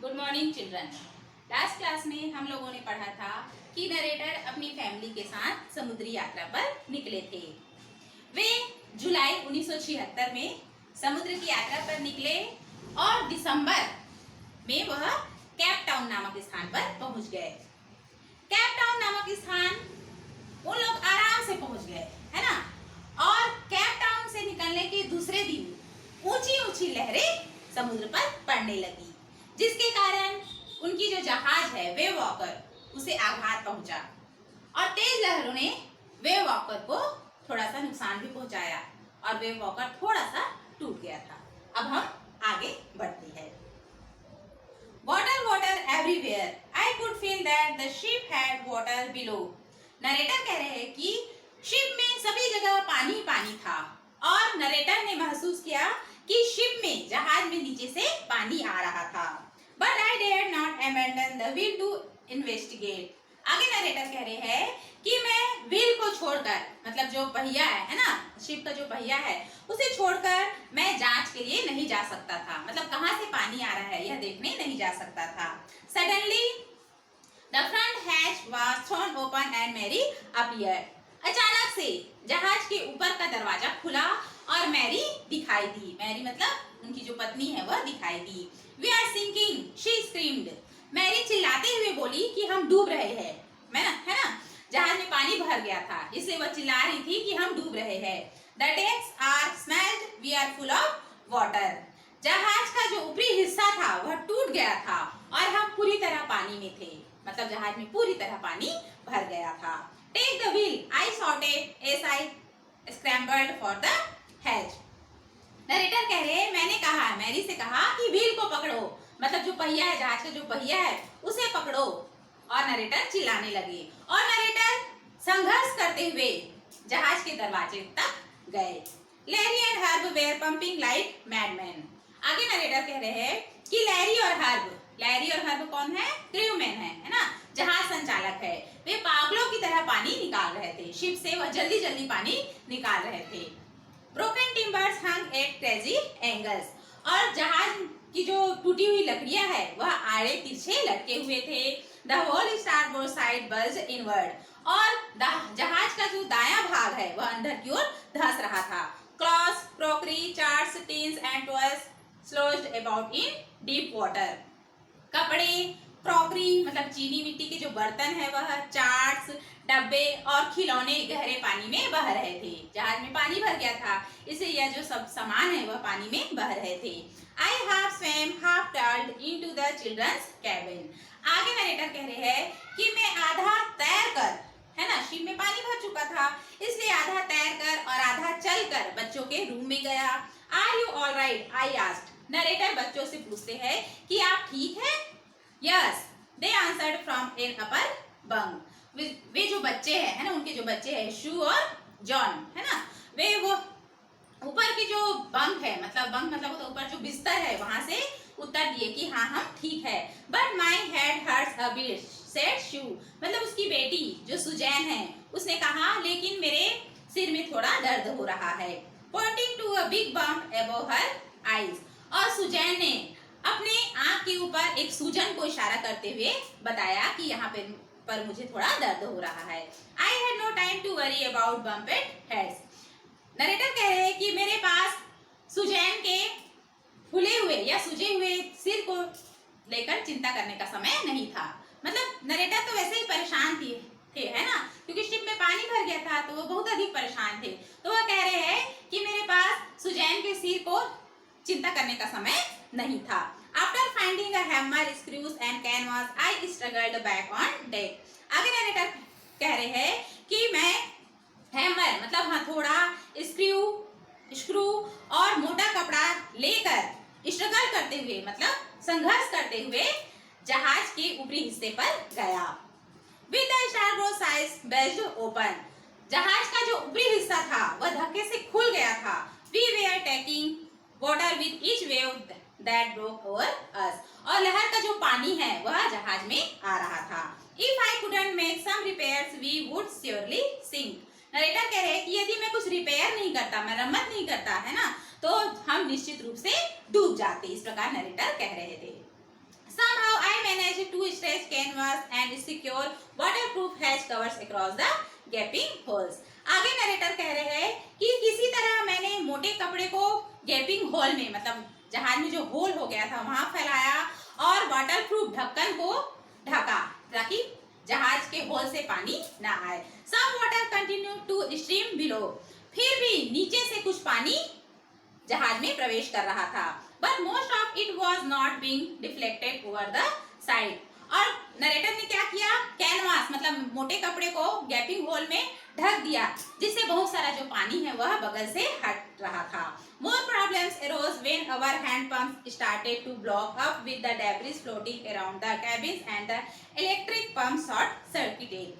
Good morning children. Last class में हम लोगों ने पढ़ा था कि नरेटर अपनी फैमिली के साथ समुद्री यात्रा पर निकले थे। वे जुलाई 1976 में समुद्र की यात्रा पर निकले और दिसंबर में वह केप टाउन नामक स्थान पर पहुंच गए। केप टाउन नामक स्थान उन लोग आराम से पहुंच गए, है ना। और केप टाउन से निकलने के दूसरे दिन ऊंची ऊंची लहरें समुद्र पर पड़ने लगी, जिसके कारण उनकी जो जहाज है वेव वॉकर उसे आघात पहुंचा और तेज लहरों ने वेव वॉकर को थोड़ा सा नुकसान भी पहुंचाया और वेव वॉकर थोड़ा सा टूट गया था। अब हम आगे बढ़ते हैं। Water water everywhere, I could feel that the ship had water below. Narrator कह रहे हैं कि शिप में सभी जगह पानी पानी था और नरेटर ने महसूस किया कि शिप में जहाज में नीचे से पानी आ रहा था। But I dared not abandon the wheel to investigate. आगे नरेटर कह रहे हैं कि मैं व्हील को छोड़कर, मतलब जो पहिया है ना, शिप का जो पहिया है उसे छोड़कर मैं जांच के लिए नहीं जा सकता था, मतलब कहाँ से पानी आ रहा है यह देखने नहीं जा सकता था। Suddenly the front hatch was thrown open and Mary appeared. अचानक से जहाज के ऊपर का दरवाजा खुला और मैरी दिखाई दी। मैरी मतलब उनकी जो पत्नी है वह दिखाई दी। We are sinking, she screamed. Mary चिल्लाते हुए बोली कि हम डूब रहे हैं, है ना। जहाज में पानी भर गया था, इसलिए वह चिल्ला रही थी कि हम डूब रहे हैं। The decks are smashed, we are full of water. जहाज का जो ऊपरी हिस्सा था वह टूट गया था और हम पूरी तरह पानी में थे, मतलब जहाज में पूरी तरह पानी भर गया था। Take the wheel, I shouted as I scrambled for the hatch. Narrator कह रहे हैं, मैंने कहा, मैरी से कहा कि व्हील को पकड़ो, मतलब जो पहिया है, जहाज का जो पहिया है उसे पकड़ो। और नरेटर चिल्लाने लगे और नरेटर संघर्ष करते हुए जहाज के दरवाजे तक गए। Larry and Herb were pumping like madman. आगे नरेटर कह रहे हैं कि लैरी और हर्ब कौन है? क्रूमैन है ना, जहाज संचालक है। वे पागलों की तरह पानी निकाल रहे थे, शिप से वह जल्दी जल्दी पानी निकाल रहे थे। ब्रोकन टिम्बर्स हंग एट क्रेजी एंगल्स, और जहाज की जो टूटी हुई लकड़ियां है वह आड़े तिरछे लटके हुए थे। The whole starboard side bulge inward, और जहाज का जो दायां भाग है वह अंदर की ओर धंस रहा था। Clothes, crockery, charts, tins and toys sloshed about in deep water. कपड़े, क्रॉकरी मतलब चीनी मिट्टी के जो बर्तन है वह, चार्ट्स, डब्बे और खिलौने गहरे पानी में बह रहे थे। जहाज में पानी भर गया था, इसलिए यह जो सब सामान है वह पानी में बह रहे थे। I half swam, half crawled into the children's cabin. आगे नरेटर कह रहे हैं कि मैं आधा तैर कर, है ना, शिप में पानी भर चुका था, इसलिए आधा तैर कर और आधा चल कर बच्चों के रूम में गया। Are you all right? I asked. Narrator बच्चों से पूछते हैं कि आप ठीक हैं? Yes, they answered from an upper bunk. वे जो बच्चे हैं, है ना, उनके जो बच्चे हैं शू और जॉन, है ना, वे वो ऊपर की जो बंक है, मतलब तो ऊपर जो बिस्तर है वहां से उत्तर दिए कि हाँ हम ठीक है। But my head hurts a bit, said Sue, मतलब उसकी बेटी जो सुजैन है उसने कहा लेकिन मेरे सिर में थोड़ा दर्द हो रहा है। Pointing to a big bump above her eyes, और सुजैन ने अपने आंख के ऊपर एक सूजन को इशारा करते हुए बताया कि यहाँ पर मुझे थोड़ा दर्द हो रहा है। I had no time to worry about bumped heads. Narrator कह रहे हैं कि मेरे पास सुजैन के फूले हुए या सूजे हुए सिर को लेकर चिंता करने का समय नहीं था। मतलब नरेटर तो वैसे ही परेशान थे, है ना, क्योंकि शिप में पानी भर गया था तो वो बहुत अधिक परेशान थे। तो वह कह रहे हैं कि मेरे पास सुजैन के सिर को चिंता करने का समय नहीं था। After finding a hammer, screws and canvas, I struggled back on deck. आगे नरेटर कह रहे हैं कि मैं हैमर मतलब हथौड़ा, स्क्रू और मोटा कपड़ा लेकर स्ट्रगल करते हुए, मतलब संघर्ष करते हुए जहाज के ऊपरी हिस्से पर गया। With the starboard side bulged open, जहाज का जो ऊपरी हिस्सा था वह धक्के से खुल गया था। We were taking water with each wave that broke over us, और लहर का जो पानी है वह जहाज में आ रहा था। If I couldn't make some repairs, we would surely sink. Narrator कह रहे हैं कि यदि मैं कुछ रिपेयर नहीं करता, मरम्मत नहीं करता, है ना, तो हम निश्चित रूप से डूब जाते। इस प्रकार नरेटर कह रहे थे। Some stretched canvas and secure waterproof hatch covers across the gaping holes. आगे नरेटर कह रहे हैं कि किसी तरह मैंने मोटे कपड़े को गैपिंग होल में, मतलब जहाज में जो होल हो गया था वहां फैलाया और वाटरप्रूफ ढक्कन को ढका ताकि जहाज के होल से पानी ना आए. Some water continued to stream below. फिर भी नीचे से कुछ पानी जहाज में प्रवेश कर रहा था. But most of it was not being deflected over the side. और नरेटर ने क्या किया, कैनवास मतलब मोटे कपड़े को गैपिंग होल में ढक दिया जिससे बहुत सारा जो पानी है वह बगल से हट रहा था. More problems arose when our hand pumps started to block up with the debris floating around the cabins and the electric pump short circuited.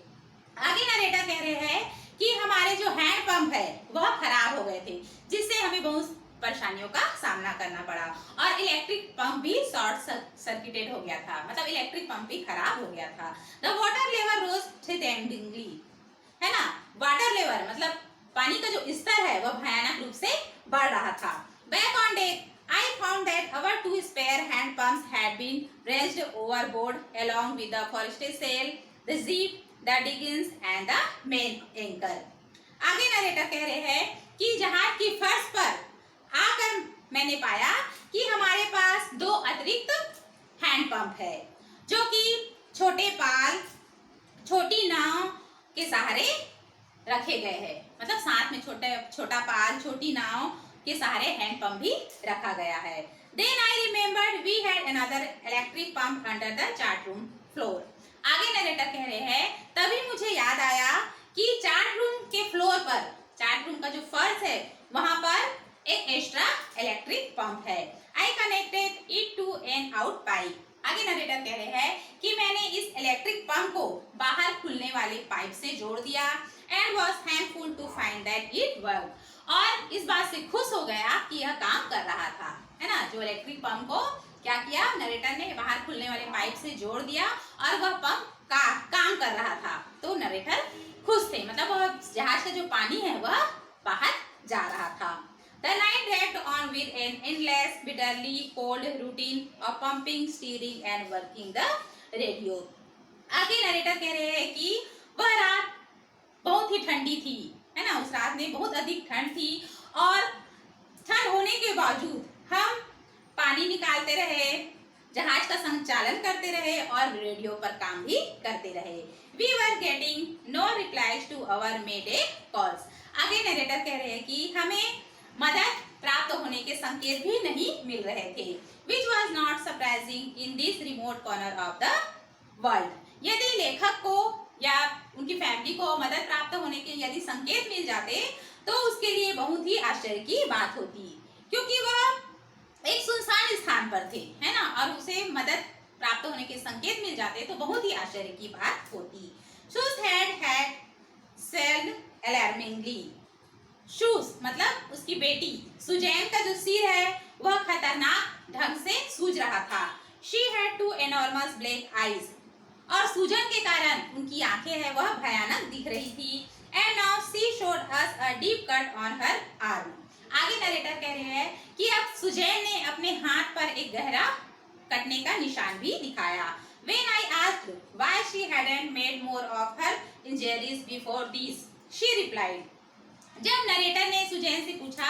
आगे नरेटर कह रहे हैं कि हमारे जो हैंड पंप है वह खराब हो गए थे जिससे हमें बहुत परेशानियों का सामना करना पड़ा और इलेक्ट्रिक पंप भी शॉर्ट सर्किटेड हो गया था, मतलब इलेक्ट्रिक पंप भी खराब हो गया था. द वाटर लेवल रोज थ्रेटनिंगली, है ना. वाटर लेवल मतलब पानी का जो स्तर है वह भयानक रूप से बढ़ रहा था. Back on deck I found that our two spare hand pumps had been raised overboard along with the forestry sail, the zip, the diggings and the main anchor. आगे नरेटर कह रहे हैं कि जहाज की फर्श पर आकर मैंने पाया कि हमारे पास दो अतिरिक्त हैंड पंप है जो कि छोटे पाल, छोटी नाव के सहारे रखे गए हैं, मतलब साथ में छोटा पाल, छोटी नाव के सहारे हैंड पंप भी रखा गया है. Then I remembered we had another electric pump under the chart room floor. आगे नरेटर कह रहे हैं तभी मुझे याद आया कि चार्ट रूम के फ्लोर पर, चार्ट रूम का जो फर्श है वहां पर एक एक्स्ट्रा इलेक्ट्रिक पंप है. I connected it to an out pipe. आगे नरेटर कह रहे हैं कि मैंने इस इलेक्ट्रिक पंप को बाहर खुलने वाले पाइप से जोड़ दिया and was thankful to find that it worked. और इस बात से खुश हो गया कि यह काम कर रहा था, है ना. जो इलेक्ट्रिक पंप को क्या किया, नरेटर ने बाहर खुलने वाले पाइप से जोड़ दिया और वह पंप का काम कर रहा था. तो नरेटर खुश थे, मतलब वह जहाज का जो पानी है वह बाहर जा रहा था. The night dragged on with an endless, bitterly cold routine of pumping, steering and working the radio. आगे नरेटर कह रहे हैं कि वह रात बहुत ही ठंडी थी, है ना. उस रात में बहुत अधिक ठंड थी और ठंड होने के बावजूद हम पानी निकालते रहे, जहाज का संचालन करते रहे और रेडियो पर काम भी करते रहे. We were getting no replies to our mayday calls. आगे नरेटर कह रहे हैं कि हमें मदद प्राप्त होने के संकेत भी नहीं मिल रहे थे. Which was not surprising in this remote corner of the world. यदि लेखक को या उनकी फैमिली को मदद प्राप्त होने के यदि संकेत मिल जाते तो उसके लिए बहुत ही आश्चर्य की बात होती, क्योंकि वह एक सुनसान स्थान पर थे, है ना, और उसे मदद प्राप्त होने के संकेत मिल जाते तो बहुत ही आश्चर्य की बात होती. Shoes had sailed alarmingly. Shoes मतलब उसकी बेटी सुजैन का जो सिर है वह खतरनाक ढंग से सूज रहा था. She had two enormous black eyes. और सूजन के कारण उनकी आंखें हैं वह भयानक दिख रही थी. And now she showed us a deep cut on her arm. आगे नरेटर कह रहे हैं कि अब सुजैन ने अपने हाथ पर एक गहरा कटने का निशान भी दिखाया. When I asked why she hadn't made more of her injuries before this, she replied. जब नरेटर ने सुजैन से पूछा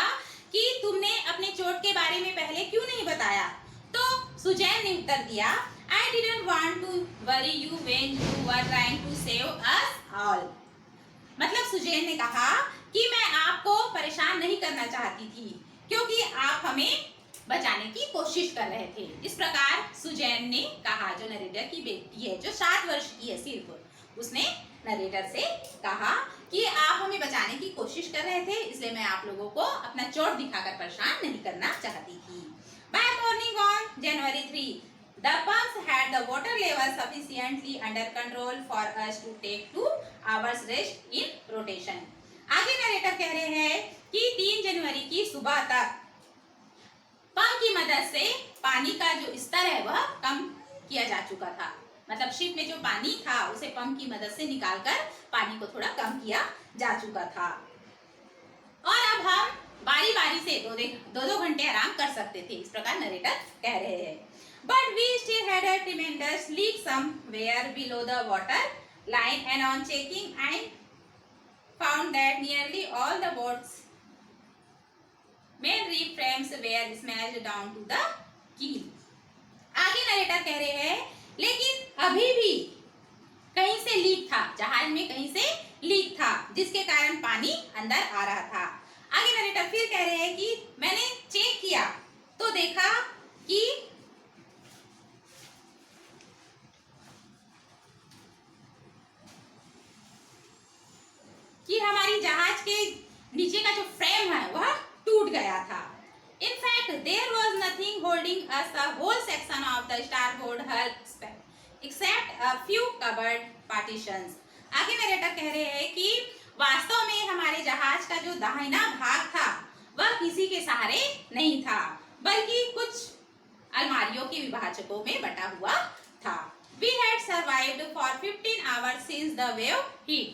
कि तुमने अपने चोट के बारे में पहले क्यों नहीं बताया, तो सुजैन ने उत्तर दिया, I didn't want to worry you when you were trying to save us all. मतलब सुजैन ने कहा कि मैं आपको परेशान नहीं करना चाहती थी क्योंकि आप हमें बचाने की कोशिश कर रहे थे. इस प्रकार सुजैन ने कहा, जो नरेटर की बेटी है जो 7 वर्ष की है सिर्फ, उसने नरेटर से कहा कि आप हमें बचाने की कोशिश कर रहे थे, इसलिए मैं आप लोगों को अपना चोट दिखाकर परेशान नहीं करना चाहती थी. By morning on January 3, the pumps had the water level sufficiently under control for us to take 2 hours rest in rotation. आगे नरेटर कह रहे हैं कि 3 जनवरी की सुबह तक पंप की मदद से पानी का जो स्तर है वह कम किया जा चुका था. मतलब शिप में जो पानी था उसे पंप की मदद से निकालकर पानी को थोड़ा कम किया जा चुका था और अब हम बारी बारी से 2-2 घंटे आराम कर सकते थे. इस प्रकार नरेटर कह रहे हैं. But we still had a reminders leak somewhere below the water line, and on checking I found that nearly all the boats main reef frames were smashed down to the keel. आगे narrator कह रहे हैं लेकिन अभी भी कहीं से leak था, जहाज में कहीं से लीक था जिसके कारण पानी अंदर आ रहा था। आगे नरेटर फिर कह रहे हैं कि मैंने चेक किया तो देखा कि हमारी जहाज के नीचे का जो फ्रेम है वह टूट गया था। In fact, there was nothing holding us the whole section of the starboard hull except a few cupboard partitions. आगे नरेटर कह रहे हैं कि वास्तव में हमारे जहाज का जो दाहिना भाग था वह किसी के सहारे नहीं था, बल्कि कुछ अलमारियों के विभाजकों में बटा हुआ था। We had survived for 15 hours since the wave hit,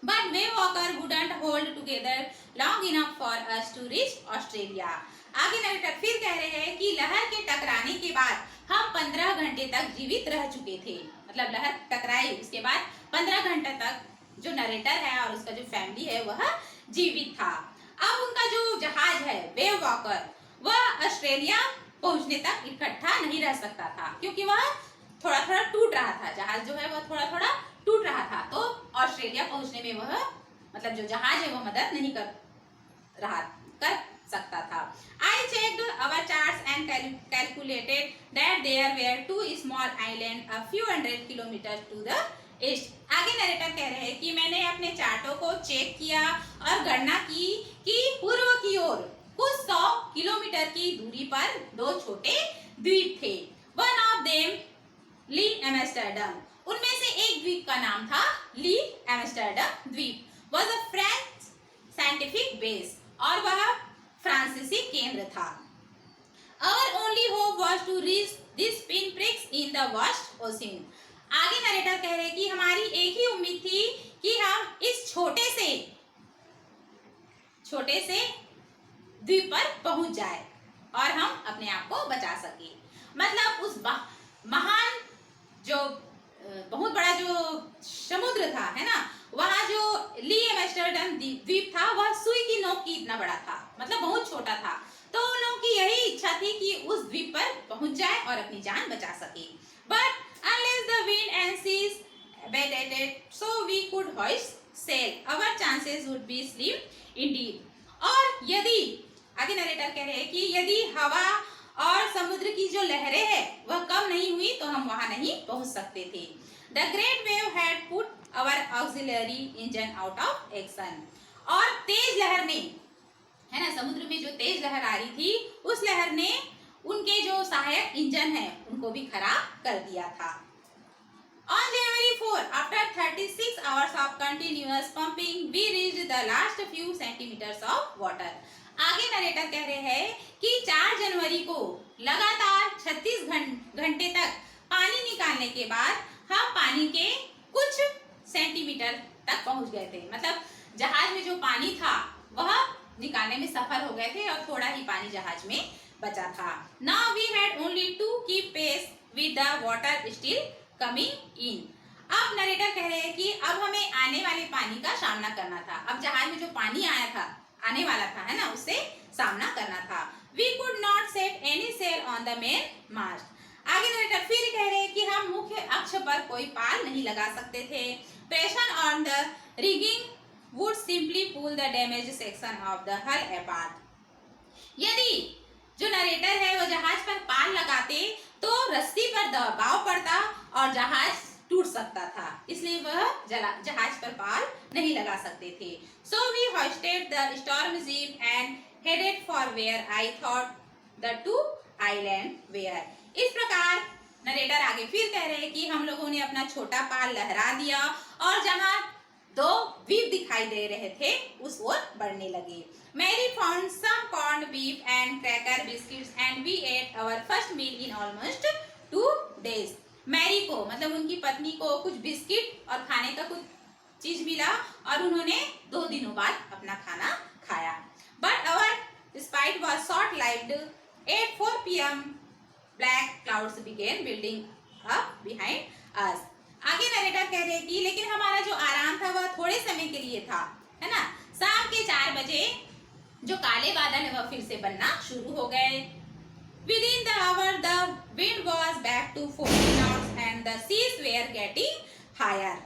but wave walker wouldn't hold together long enough for us to reach Australia. आगे नरेटर फिर कह रहे हैं कि लहर के टकराने के बाद हम 15 घंटे तक जीवित रह चुके थे। मतलब लहर टकराई उसके बाद 15 घंटे तक जो नरेटर है और उसका जो फैमिली है वह जीवित था। अब उनका जो जहाज है वेव वॉकर वह ऑस्ट्रेलिया पहुंचने तक इकट्ठा नहीं रह सकता था, क्योंकि वह थोड़ा थोड़ा टूट रहा था। जहाज जो है वह थोड़ा थोड़ा टूट रहा था, तो ऑस्ट्रेलिया पहुंचने में वह मतलब जो जहाज है वह मदद नहीं कर सकता था। I checked our charts and calculated that there were two small islands a few hundred kilometers to the east. आगे नरेटर कह रहे हैं कि मैंने अपने चार्टों को चेक किया और गणना की कि पूर्व की ओर कुछ 100 किलोमीटर की दूरी पर दो छोटे द्वीप थे। One of them, Ile Amsterdam, उनमें से एक द्वीप का नाम था ली एम्स्टर्डम द्वीप, was a French scientific base, और वह फ्रांसीसी केंद्र था। Our only hope was to reach this pinpricks in the vast ocean. आगे नरेटर कह रहे कि हमारी एक ही उम्मीद थी कि हम इस छोटे से द्वीप पर पहुंच जाए और हम अपने आप को बचा सके। मतलब उस महान जो बहुत बड़ा जो समुद्र था है ना, वहाँ जो ली एम्स्टर्डम द्वीप था वह सुई की नोक की इतना बड़ा था, मतलब बहुत छोटा था। तो उन लोगों की यही इच्छा थी कि उस द्वीप पर पहुंच जाए और अपनी जान बचा सके। But unless the wind and seas abated, so we could hoist sail, our chances would be slim indeed. और यदि आगे नरेटर कह रहे हैं कि यदि हवा और समुद्र की जो लहरें हैं वह कम नहीं हुई तो हम वहां नहीं पहुंच सकते थे। The great wave had put our auxiliary engine out of action. और तेज लहर ने, है ना, समुद्र में जो तेज लहर आ रही थी उस लहर ने उनके जो सहायक इंजन है उनको भी खराब कर दिया था। On January 4, after 36 hours of continuous pumping, we reached the last few centimeters of water. आगे नरेटर कह रहे हैं कि 4 जनवरी को लगातार 36 घंटे तक पानी निकालने के बाद हम पानी के कुछ सेंटीमीटर तक पहुंच गए थे। मतलब जहाज में जो पानी था वह निकालने में सफल हो गए थे और थोड़ा ही पानी जहाज में बचा था। Now we had only to keep pace with the water still coming in. अब नरेटर कह रहे हैं कि अब हमें आने वाले पानी का सामना करना था। अब जहाज में जो पानी आने वाला था है ना, उससे सामना करना था। We could not set any sail on the main mast. आगे नरेटर फिर कह रहे हैं कि हम मुख्य अक्ष पर कोई पाल नहीं लगा सकते थे। Pressure on the rigging would simply pull the damaged section of the hull apart. यदि जो नरेटर है वो जहाज पर पाल लगाते तो रस्सी पर दबाव पड़ता और जहाज टूट सकता था, इसलिए वह जहाज पर पाल नहीं लगा सकते थे। So we hoisted the storm jeep and headed for where I thought the two islands were. इस प्रकार नरेटर आगे फिर कह रहे हैं कि हम लोगों ने अपना छोटा पाल लहरा दिया और जहां दो द्वीप दिखाई दे रहे थे उस ओर बढ़ने लगे। Mary found some corned beef and cracker biscuits and we ate our first meal in almost 2 days. Mary को मतलब उनकी पत्नी को कुछ बिस्किट और खाने का कुछ चीज मिला और उन्होंने 2 दिनों बाद अपना खाना खाया। But our spite was short-lived. At 4 p.m. black clouds began building up behind us। आगे नरेटर कह रहे हैं कि लेकिन हमारा जो आराम था वह थोड़े समय के लिए था, है ना। शाम के 4 बजे जो काले बादल है वह फिर से बनना शुरू हो गए। Within the hour the wind was back to 40 knots and the seas were getting higher।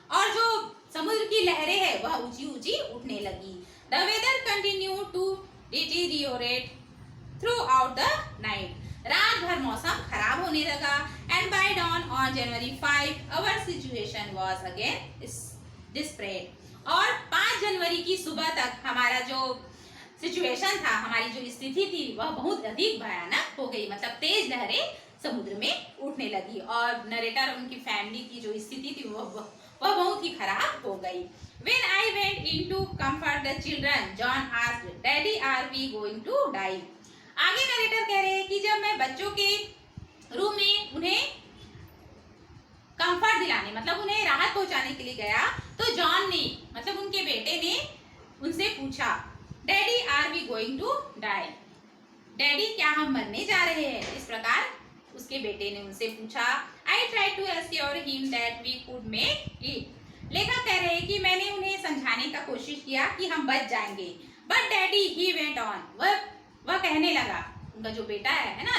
और जो समुद्र की लहरें हैं वह ऊंची ऊंची उठने लगी। The weather continued to deteriorate throughout the night। रात भर मौसम खराब होने लगा। And by dawn on January 5 our situation was again desperate। और 5 जनवरी की सुबह तक हमारा जो सिचुएशन था, हमारी जो स्थिति थी वह बहुत अधिक भयानक हो गई। मतलब तेज लहरें समुद्र में उठने लगी और नरेटर और उनकी फैमिली की जो स्थिति थी वह बहुत ही खराब हो गई। When I went in to comfort the children, John asked, "Daddy, are we going to die?" आगे नरेटर कह रहे हैं कि जब मैं बच्चों के रूम में उन्हें कंफर्ट दिलाने मतलब उन्हें राहत पहुंचाने के लिए गया तो जॉन ने मतलब उनके बेटे ने उनसे पूछा, daddy are we going to die, daddy क्या हम मरने जा रहे हैं। इस प्रकार उसके बेटे ने उनसे पूछा। I try to assure him that we could make it. लेखक कह रहे हैं कि मैंने उन्हें समझाने का कोशिश किया कि हम बच जाएंगे। But daddy he went on, वह कहने लगा, उनका जो बेटा है ना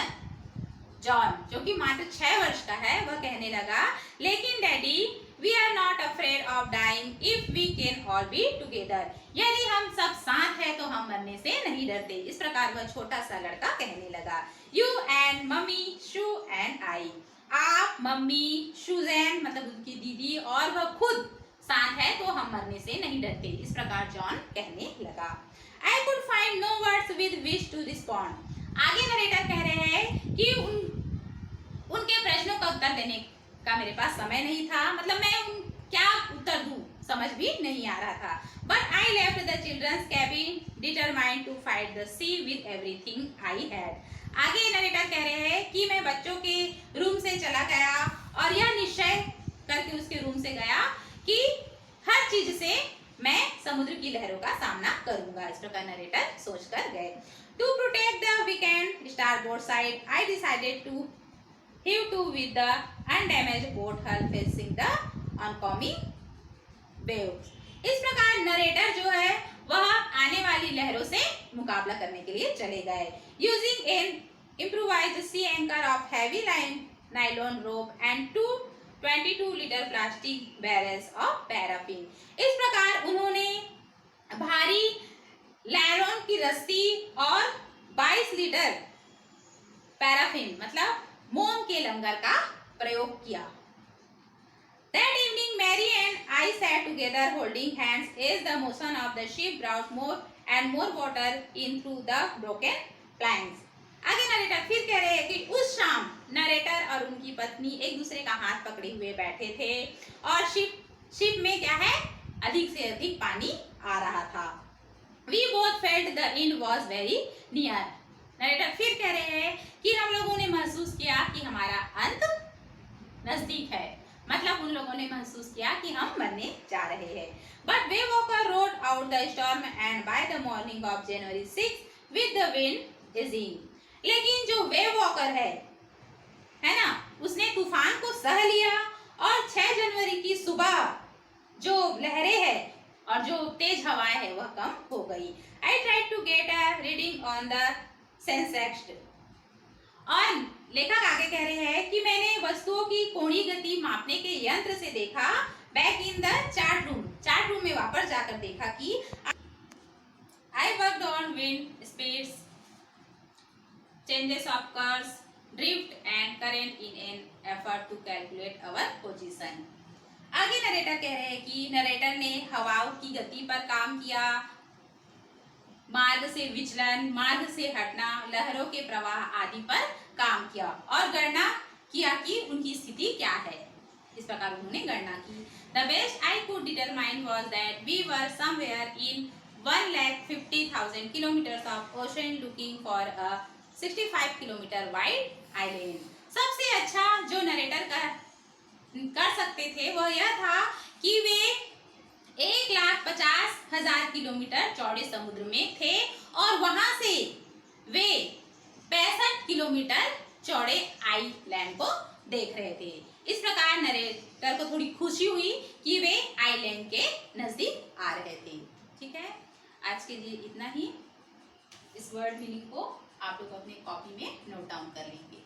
जॉन, जो कि मात्र 6 वर्ष का है, वह कहने लगा, लेकिन daddy we are not afraid of dying if we can all be together. यदि हम सब साथ हैं तो हम मरने से नहीं डरते। इस प्रकार वह छोटा सा लड़का कहने लगा। You and mummy shoe and I, आप मम्मी शूजैन मतलब उनकी दीदी और वह खुद साथ है तो हम मरने से नहीं डरते। इस प्रकार जॉन कहने लगा। I could find no words with which to respond. आगे नरेटर कह रहे हैं कि उनके प्रश्नों का उत्तर देने का मेरे पास समय नहीं था। मतलब मैं क्या उत्तर दूं समझ भी नहीं आ रहा था। But I left the children's cabin determined to fight the sea with everything I had. आगे नरेटर कह रहे हैं कि मैं बच्चों के रूम से चला गया और यह निश्चय करके उसके रूम से गया कि हर चीज से मैं समुद्र की लहरों का सामना करूंगा। इस प्रकार नरेटर सोच कर गए। To protect the weakened starboard side I decided to heave to with the undamaged boat hull facing the oncoming waves। इस प्रकार नरेटर जो है वह आने वाली लहरों से मुकाबला करने के लिए चले गए। Using an improvised sea anchor of heavy nylon rope and 22 litre plastic barrels of paraffin. इस प्रकार उन्होंने भारी नायलॉन की रस्सी और 22 लीटर पैराफिन मतलब मोम के लंगर का प्रयोग किया। That evening, Mary and I sat together holding hands as the motion of the ship brought more and more water in through the broken planks। आगे नरेटर फिर कह रहे हैं कि उस शाम नरेटर और उनकी पत्नी एक दूसरे का हाथ पकड़े हुए बैठे थे और शिप में क्या है अधिक से अधिक पानी आ रहा था। We both felt the end was very near। Narrator फिर कह रहे हैं कि हम लोगों ने महसूस किया कि हमारा अंत नजदीक है। मतलब उन लोगों ने महसूस किया कि हम मरने जा रहे हैं। But way walker road out the storm and by the morning of January 6 with the wind easing. लेकिन जो वेव वॉकर है ना, उसने तूफान को सह लिया और 6 जनवरी की सुबह जो लहरें है और जो तेज हवाएं है वह कम हो गई। I tried to get a reading on the सेंसेक्स। और लेखक आगे कह रहे हैं कि मैंने वस्तुओं की कोणीय गति मापने के यंत्र से देखा। Back in the chart room में वापस जाकर देखा कि I worked on wind speeds, changes of curves, drift and current in an effort to calculate our position. आगे नरेटर कह रहे हैं कि नरेटर ने हवाओं की गति पर काम किया, मार्ग से विचलन, मार्ग से हटना, लहरों के प्रवाह आदि पर काम किया और गणना किया कि उनकी स्थिति क्या है। इस प्रकार उन्होंने गणना की। The best I could determine was that we were somewhere in 1,50,000 kilometers of ocean looking for a 65 kilometer wide island। सबसे अच्छा जो नरेटर कर सकते थे वह यह था कि वे 1,50,000 किलोमीटर चौड़े समुद्र में थे और वहां से वे 65 किलोमीटर चौड़े आइलैंड को देख रहे थे। इस प्रकार नरेटर को थोड़ी खुशी हुई कि वे आइलैंड के नजदीक आ रहे थे। ठीक है, आज के लिए इतना ही। इस वर्ड मीनिंग को आप लोग अपने कॉपी में नोट डाउन कर लेंगे।